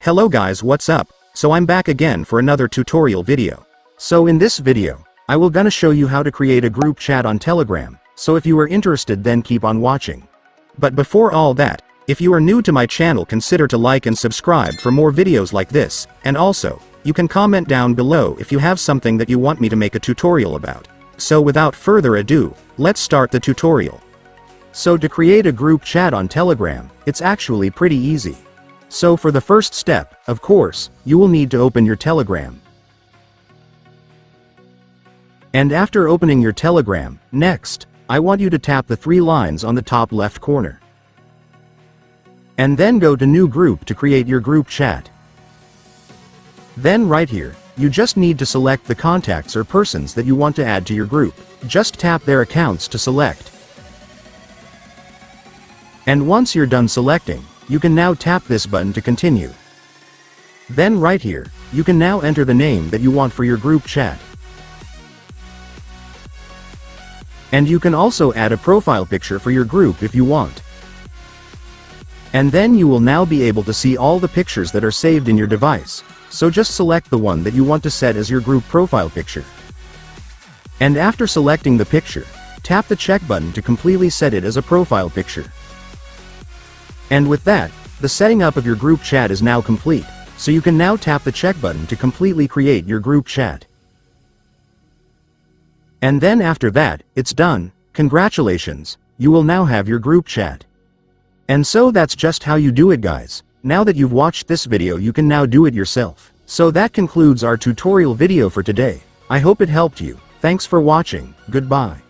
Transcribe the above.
Hello guys, what's up? So I'm back again for another tutorial video. So in this video, I will gonna show you how to create a group chat on Telegram, so if you are interested then keep on watching. But before all that, if you are new to my channel consider to like and subscribe for more videos like this, and also, you can comment down below if you have something that you want me to make a tutorial about. So without further ado, let's start the tutorial. So to create a group chat on Telegram, it's actually pretty easy. So for the first step, of course, you will need to open your Telegram. And after opening your Telegram, next, I want you to tap the three lines on the top left corner. And then go to New Group to create your group chat. Then right here, you just need to select the contacts or persons that you want to add to your group. Just tap their accounts to select. And once you're done selecting, you can now tap this button to continue. Then right here, you can now enter the name that you want for your group chat. And you can also add a profile picture for your group if you want. And then you will now be able to see all the pictures that are saved in your device, so just select the one that you want to set as your group profile picture. And after selecting the picture, tap the check button to completely set it as a profile picture. And with that, the setting up of your group chat is now complete, so you can now tap the check button to completely create your group chat. And then after that, it's done. Congratulations, you will now have your group chat. And so that's just how you do it guys. Now that you've watched this video you can now do it yourself. So that concludes our tutorial video for today. I hope it helped you. Thanks for watching, goodbye.